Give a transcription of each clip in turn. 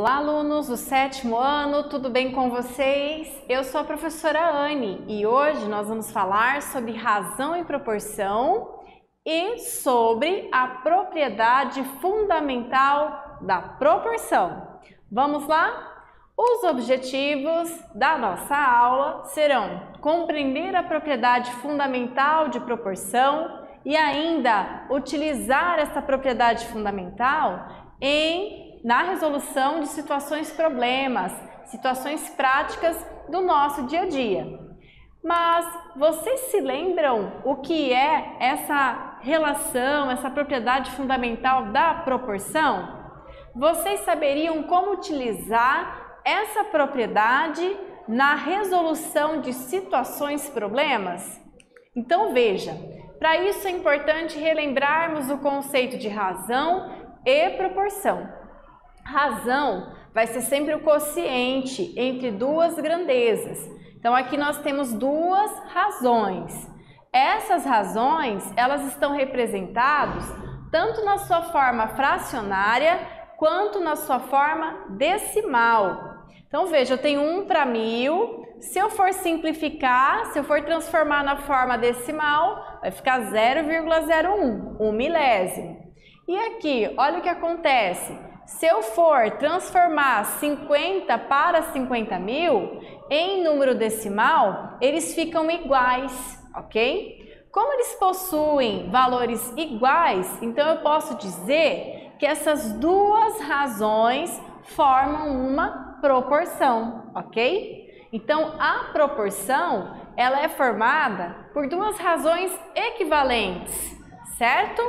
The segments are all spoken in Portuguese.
Olá, alunos do 7º ano, tudo bem com vocês? Eu sou a professora Anne e hoje nós vamos falar sobre razão e proporção e sobre a propriedade fundamental da proporção. Vamos lá? Os objetivos da nossa aula serão compreender a propriedade fundamental de proporção e ainda utilizar essa propriedade fundamental na resolução de problemas, situações práticas do nosso dia a dia. Mas vocês se lembram o que é essa relação, essa propriedade fundamental da proporção? Vocês saberiam como utilizar essa propriedade na resolução de problemas? Então veja, para isso é importante relembrarmos o conceito de razão e proporção. Razão vai ser sempre o quociente entre duas grandezas. Então aqui nós temos duas razões. Essas razões, elas estão representadas tanto na sua forma fracionária quanto na sua forma decimal. Então veja, eu tenho 1 para 1000. Se eu for simplificar, se eu for transformar na forma decimal, vai ficar 0,01, 1 milésimo. E aqui, olha o que acontece. Se eu for transformar 50 para 50.000 em número decimal, eles ficam iguais, ok? Como eles possuem valores iguais, então eu posso dizer que essas duas razões formam uma proporção, ok? Então, a proporção, ela é formada por duas razões equivalentes, certo?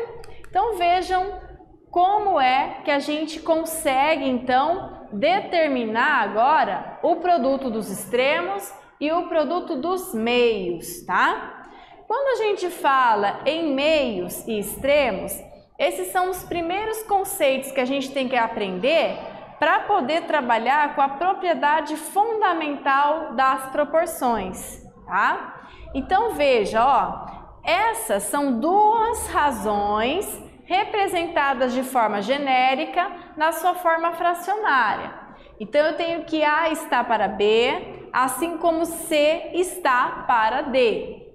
Então, vejam como é que a gente consegue, então, determinar agora o produto dos extremos e o produto dos meios, tá? Quando a gente fala em meios e extremos, esses são os primeiros conceitos que a gente tem que aprender para poder trabalhar com a propriedade fundamental das proporções, tá? Então, veja, ó, essas são duas razões representadas de forma genérica na sua forma fracionária. Então, eu tenho que A está para B, assim como C está para D.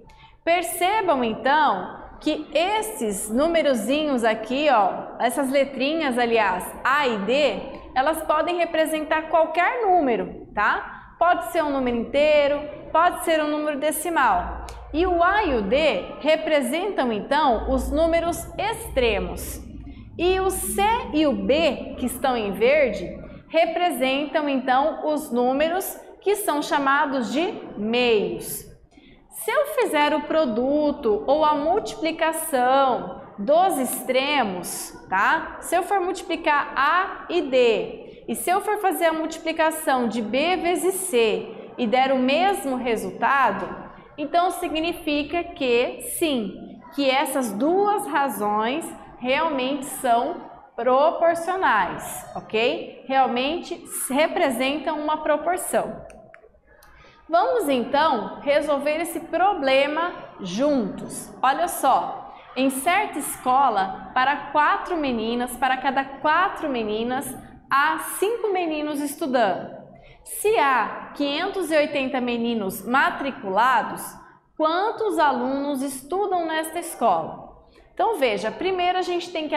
Percebam, então, que esses numerozinhos aqui, ó, essas letrinhas, aliás, A e D, elas podem representar qualquer número, tá? Pode ser um número inteiro, pode ser um número decimal. E o A e o D representam, então, os números extremos. E o C e o B, que estão em verde, representam, então, os números que são chamados de meios. Se eu fizer o produto ou a multiplicação dos extremos, tá? Se eu for multiplicar A e D, e se eu for fazer a multiplicação de B vezes C e der o mesmo resultado, então significa que sim, que essas duas razões realmente são proporcionais, ok? Realmente representam uma proporção. Vamos então resolver esse problema juntos. Olha só, em certa escola, para cada 4 meninas, há 5 meninos estudando. Se há 580 meninos matriculados, quantos alunos estudam nesta escola? Então veja, primeiro a gente tem que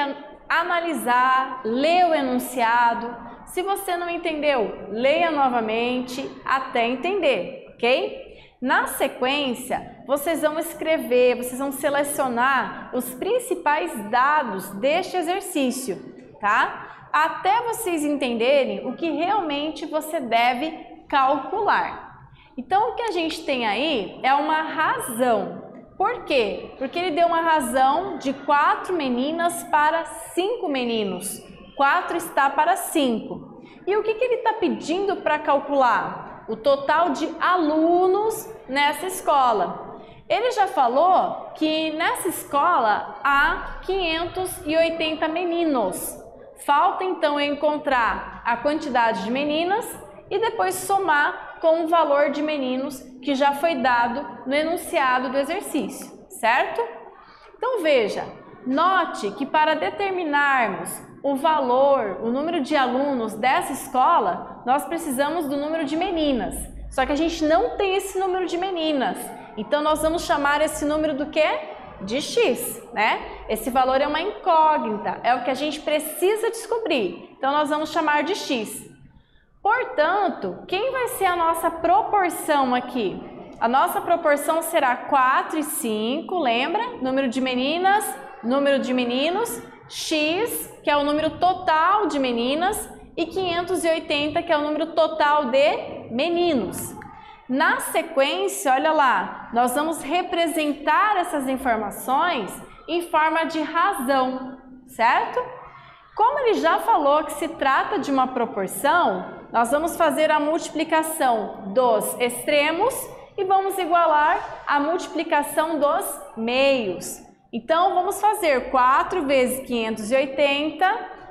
analisar, ler o enunciado. Se você não entendeu, leia novamente até entender, ok? Na sequência, vocês vão escrever, vocês vão selecionar os principais dados deste exercício, tá? Até vocês entenderem o que realmente você deve calcular. Então, o que a gente tem aí é uma razão. Por quê? Porque ele deu uma razão de 4 meninas para 5 meninos. 4 está para 5. E o que ele está pedindo para calcular? O total de alunos nessa escola. Ele já falou que nessa escola há 580 meninos. Falta então encontrar a quantidade de meninas e depois somar com o valor de meninos que já foi dado no enunciado do exercício, certo? Então veja, Note que para determinarmos o valor, o número de alunos dessa escola, nós precisamos do número de meninas. Só que a gente não tem esse número de meninas. Então, nós vamos chamar esse número do quê? De X, né? Esse valor é uma incógnita, é o que a gente precisa descobrir. Então, nós vamos chamar de X. Portanto, quem vai ser a nossa proporção aqui? A nossa proporção será 4 e 5, lembra? Número de meninas, número de meninos, X, que é o número total de meninas, e 580, que é o número total de meninos. Na sequência, olha lá, nós vamos representar essas informações em forma de razão, certo? Como ele já falou que se trata de uma proporção, nós vamos fazer a multiplicação dos extremos e vamos igualar a multiplicação dos meios. Então, vamos fazer 4 vezes 580,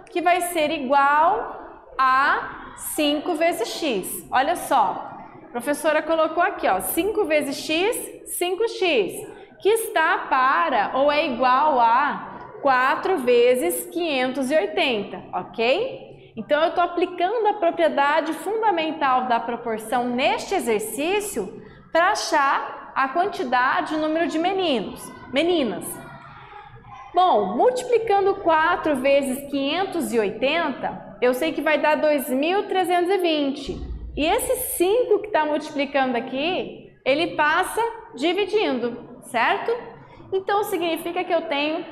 que vai ser igual a 5 vezes x. Olha só, a professora colocou aqui, ó, 5 vezes x, 5x, que está para ou é igual a 4 vezes 580, ok? Então, eu estou aplicando a propriedade fundamental da proporção neste exercício para achar a quantidade, o número de meninas. Bom, multiplicando 4 vezes 580, eu sei que vai dar 2.320. E esse 5 que está multiplicando aqui, ele passa dividindo, certo? Então, significa que eu tenho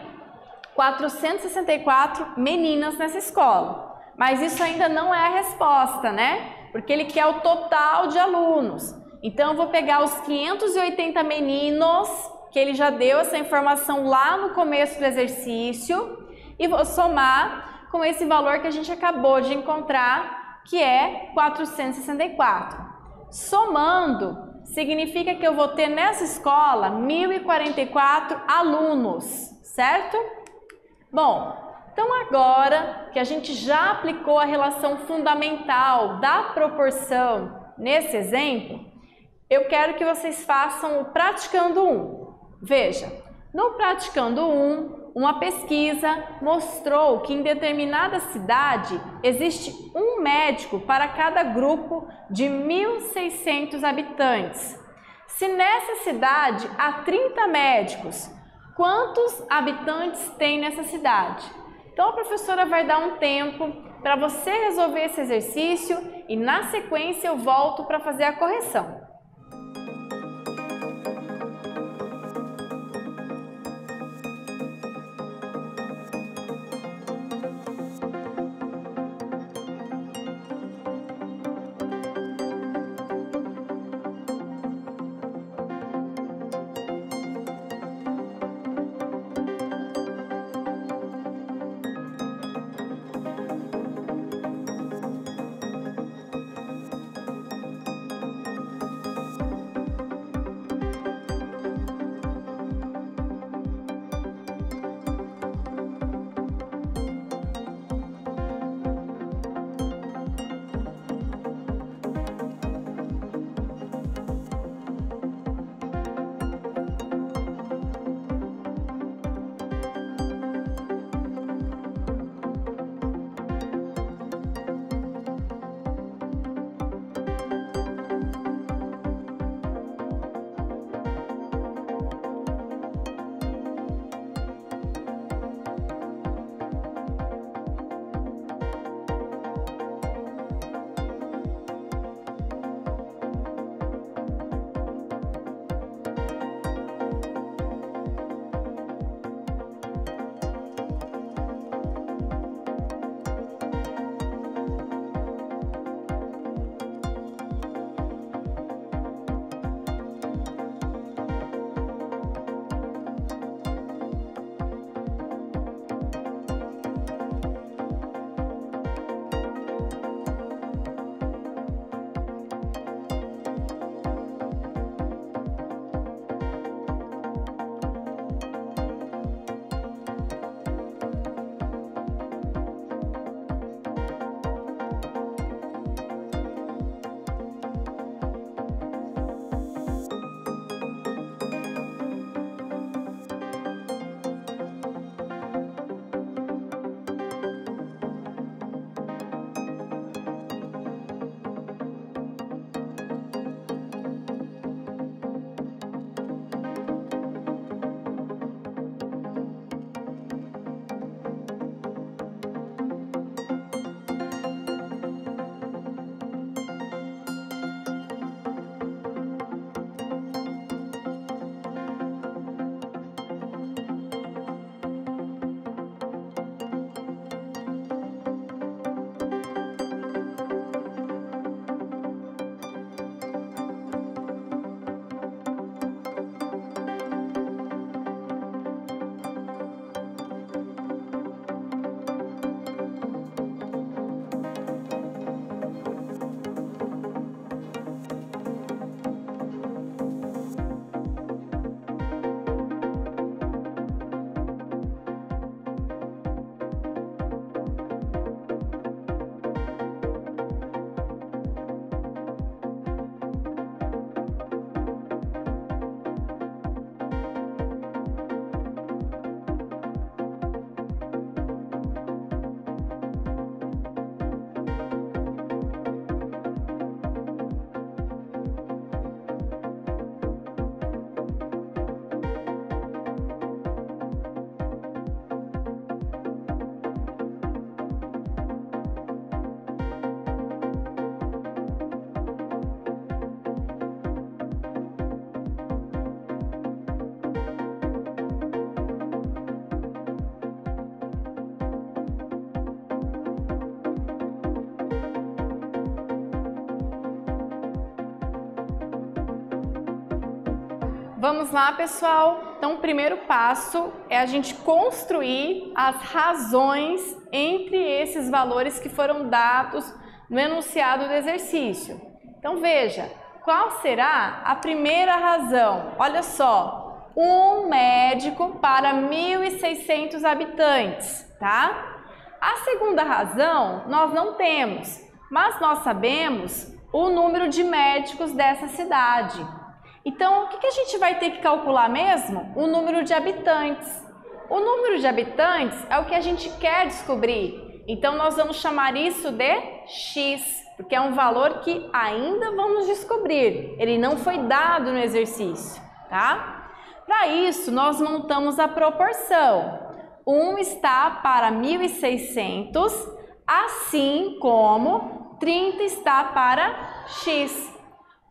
464 meninas nessa escola. Mas isso ainda não é a resposta, né? Porque ele quer o total de alunos. Então, eu vou pegar os 580 meninos, que ele já deu essa informação lá no começo do exercício, e vou somar com esse valor que a gente acabou de encontrar, que é 464. Somando, significa que eu vou ter nessa escola 1.044 alunos, certo? Bom, então agora que a gente já aplicou a relação fundamental da proporção nesse exemplo, eu quero que vocês façam o Praticando 1. Veja, no Praticando 1, uma pesquisa mostrou que em determinada cidade existe um médico para cada grupo de 1.600 habitantes. Se nessa cidade há 30 médicos, quantos habitantes tem nessa cidade? Então a professora vai dar um tempo para você resolver esse exercício e na sequência eu volto para fazer a correção. Vamos lá, pessoal? Então, o primeiro passo é a gente construir as razões entre esses valores que foram dados no enunciado do exercício. Então, veja, qual será a primeira razão? Olha só, um médico para 1.600 habitantes, tá? A segunda razão nós não temos, mas nós sabemos o número de médicos dessa cidade. Então, o que a gente vai ter que calcular mesmo? O número de habitantes. O número de habitantes é o que a gente quer descobrir. Então, nós vamos chamar isso de x, porque é um valor que ainda vamos descobrir. Ele não foi dado no exercício, tá? Para isso, nós montamos a proporção. 1 está para 1.600, assim como 30 está para x.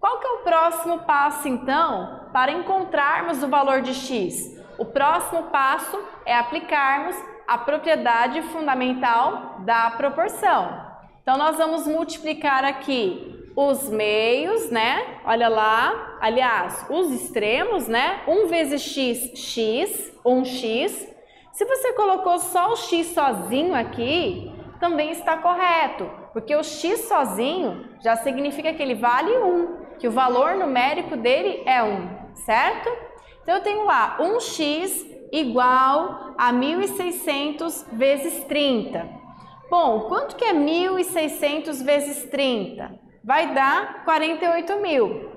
Qual que é o próximo passo, então, para encontrarmos o valor de x? O próximo passo é aplicarmos a propriedade fundamental da proporção. Então, nós vamos multiplicar aqui os meios, né? Olha lá, aliás, os extremos, né? 1 vezes x, x, 1x. Se você colocou só o x sozinho aqui, também está correto, porque o x sozinho já significa que ele vale 1. Que o valor numérico dele é 1, certo? Então, eu tenho lá 1x igual a 1.600 vezes 30. Bom, quanto que é 1.600 vezes 30? Vai dar 48.000.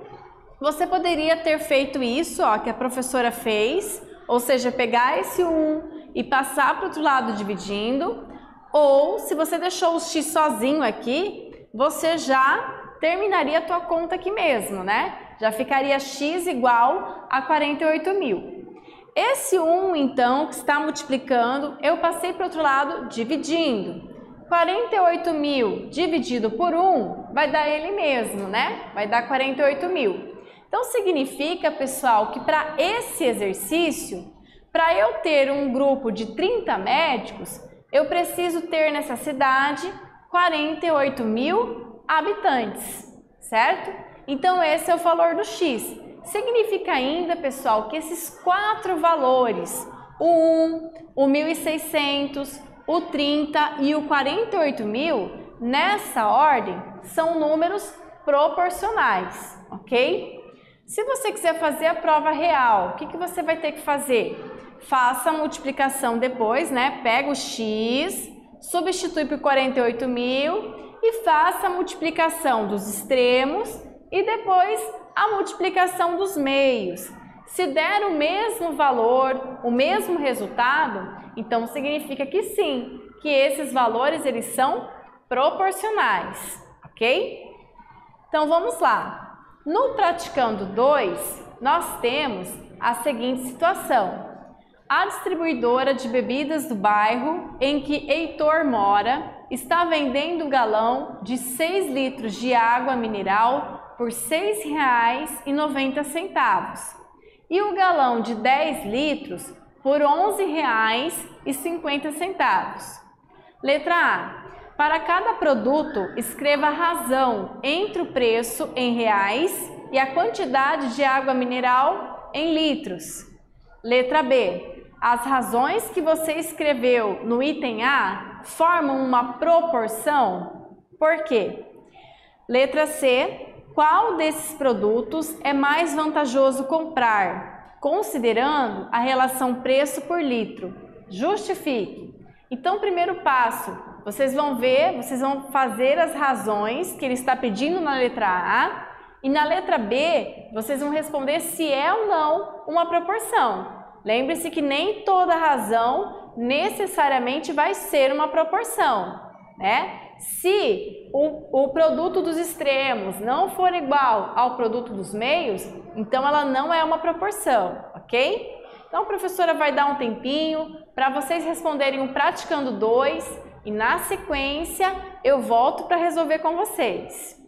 Você poderia ter feito isso, ó, que a professora fez, ou seja, pegar esse 1 e passar para o outro lado dividindo, ou se você deixou o x sozinho aqui, você já terminaria a tua conta aqui mesmo, né? Já ficaria x igual a 48.000. Esse 1, então, que está multiplicando, eu passei para o outro lado dividindo. 48.000 dividido por 1 vai dar ele mesmo, né? Vai dar 48.000. Então, significa, pessoal, que para esse exercício, para eu ter um grupo de 30 médicos, eu preciso ter nessa cidade 48.000 habitantes, certo? Então, esse é o valor do x. Significa ainda, pessoal, que esses 4 valores, o 1, o 1.600, o 30 e o 48.000, nessa ordem, são números proporcionais, ok? Se você quiser fazer a prova real, o que você vai ter que fazer? Faça a multiplicação depois, né? Pega o x, substitui por 48.000 e faça a multiplicação dos extremos e depois a multiplicação dos meios. Se der o mesmo valor, o mesmo resultado, então significa que sim, que esses valores eles são proporcionais, ok? Então vamos lá. No praticando 2, nós temos a seguinte situação. A distribuidora de bebidas do bairro em que Heitor mora está vendendo um galão de 6 litros de água mineral por R$ 6,90 e o galão de 10 litros por R$ 11,50. Letra A. Para cada produto, escreva a razão entre o preço em reais e a quantidade de água mineral em litros. Letra B. As razões que você escreveu no item A formam uma proporção? Por quê? Letra C. Qual desses produtos é mais vantajoso comprar, considerando a relação preço por litro? Justifique. Então, primeiro passo, vocês vão ver, vocês vão fazer as razões que ele está pedindo na letra A e na letra B, vocês vão responder se é ou não uma proporção. Lembre-se que nem toda razão necessariamente vai ser uma proporção, né? Se o produto dos extremos não for igual ao produto dos meios, então ela não é uma proporção, ok? Então a professora vai dar um tempinho para vocês responderem o praticando 2 e na sequência eu volto para resolver com vocês.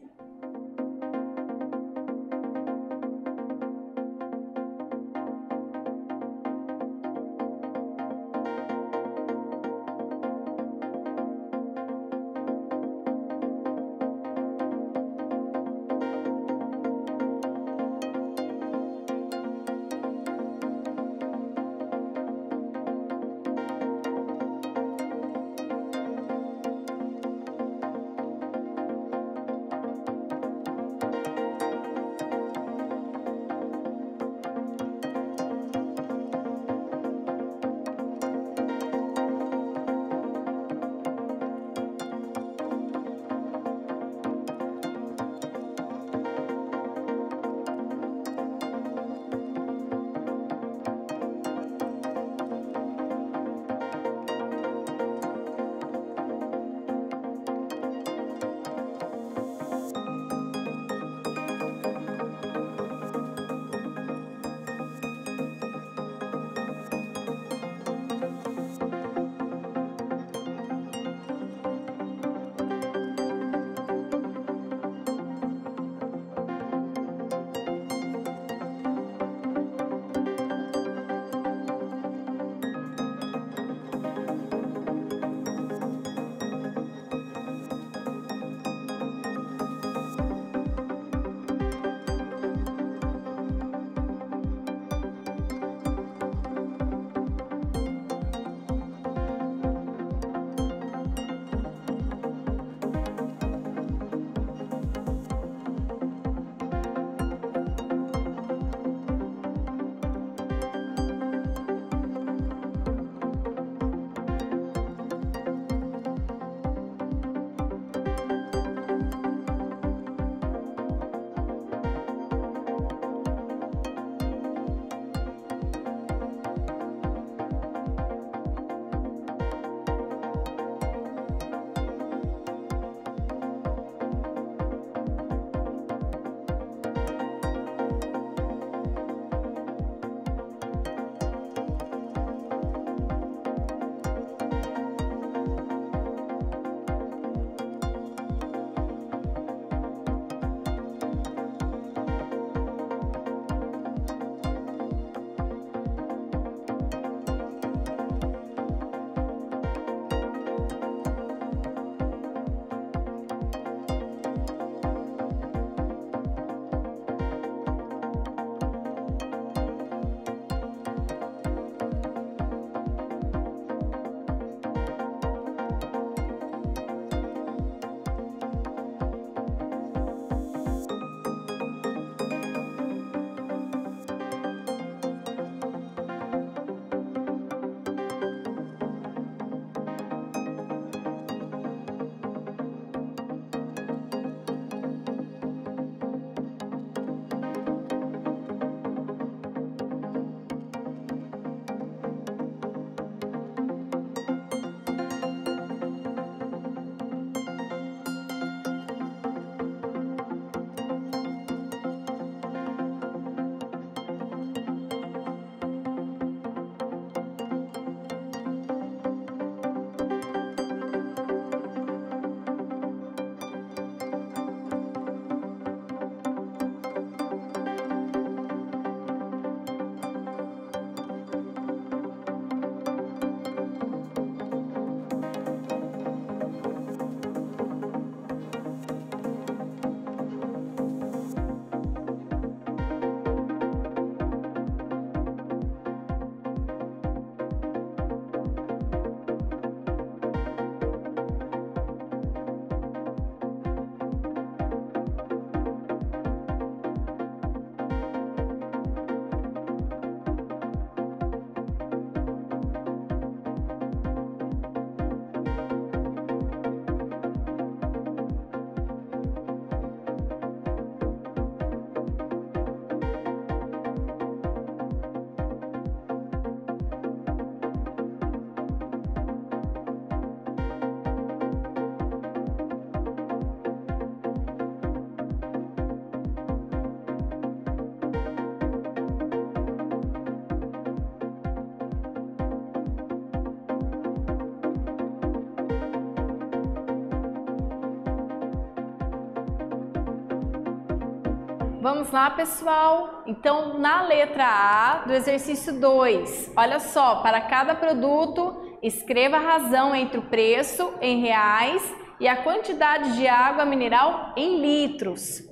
Vamos lá, pessoal? Então, na letra A do exercício 2, olha só, para cada produto, escreva a razão entre o preço em reais e a quantidade de água mineral em litros.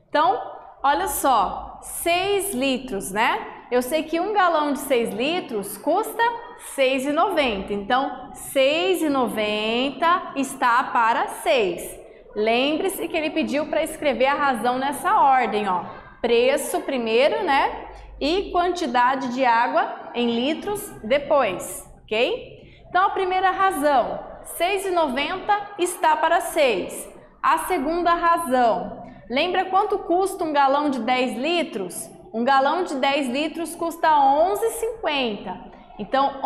Então, olha só, 6 litros, né? Eu sei que um galão de 6 litros custa R$ 6,90. Então, R$ 6,90 está para 6. Lembre-se que ele pediu para escrever a razão nessa ordem, ó. Preço primeiro, né? E quantidade de água em litros depois, ok? Então, a primeira razão, R$ 6,90 está para 6. A segunda razão, lembra quanto custa um galão de 10 litros? Um galão de 10 litros custa R$ 11,50. Então, R$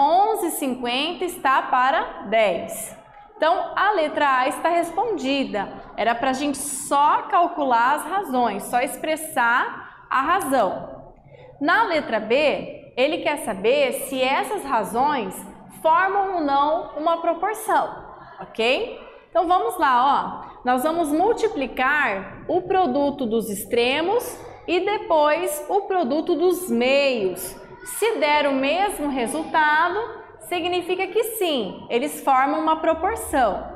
11,50 está para 10. Então, a letra A está respondida. Era para a gente só calcular as razões, só expressar a razão. Na letra B, ele quer saber se essas razões formam ou não uma proporção, ok? Então, vamos lá, ó. Nós vamos multiplicar o produto dos extremos e depois o produto dos meios. Se der o mesmo resultado, significa que sim, eles formam uma proporção.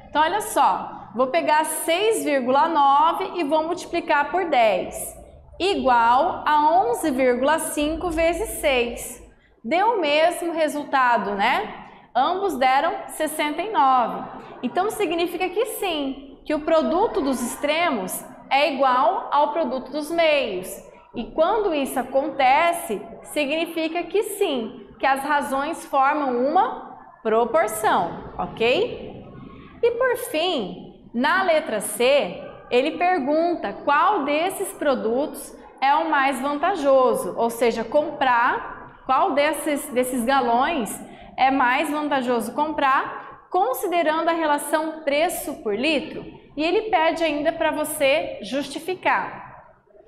Então, olha só, vou pegar 6,9 e vou multiplicar por 10, igual a 11,5 vezes 6. Deu o mesmo resultado, né? Ambos deram 69. Então, significa que sim, que o produto dos extremos é igual ao produto dos meios. E quando isso acontece, significa que sim, que as razões formam uma proporção, ok? E por fim, na letra C, ele pergunta qual desses produtos é o mais vantajoso, ou seja, comprar, qual desses galões é mais vantajoso comprar, considerando a relação preço por litro, e ele pede ainda para você justificar.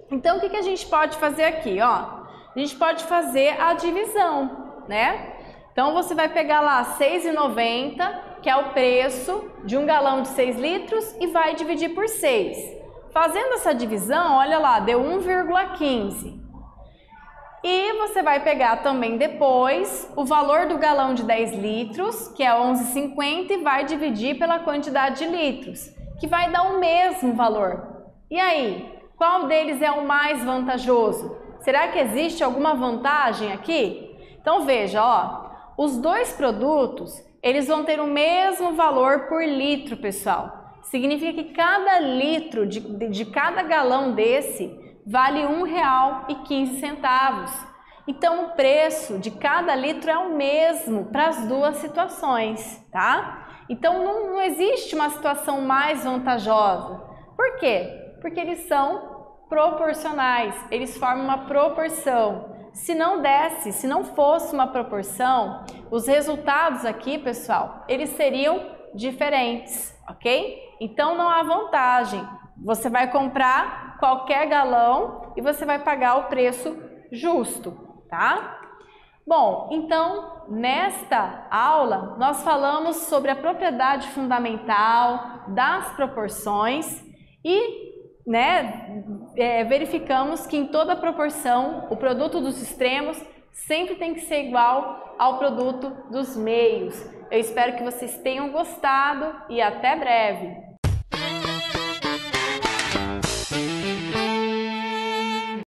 Então, o que a gente pode fazer aqui, ó? A gente pode fazer a divisão, né? Então, você vai pegar lá R$ 6,90, que é o preço de um galão de 6 litros, e vai dividir por 6. Fazendo essa divisão, olha lá, deu 1,15. E você vai pegar também depois o valor do galão de 10 litros, que é 11,50, e vai dividir pela quantidade de litros, que vai dar o mesmo valor. E aí, qual deles é o mais vantajoso? Será que existe alguma vantagem aqui? Então veja, ó, os dois produtos, eles vão ter o mesmo valor por litro, pessoal. Significa que cada litro de cada galão desse vale R$ 1,15. Então o preço de cada litro é o mesmo para as duas situações, tá? Então não existe uma situação mais vantajosa. Por quê? Porque eles são proporcionais, eles formam uma proporção. Se não fosse uma proporção, os resultados aqui, pessoal, eles seriam diferentes, ok? Então não há vantagem. Você vai comprar qualquer galão e você vai pagar o preço justo, tá? Bom, então, nesta aula, nós falamos sobre a propriedade fundamental das proporções e verificamos que em toda proporção o produto dos extremos sempre tem que ser igual ao produto dos meios. Eu espero que vocês tenham gostado e até breve!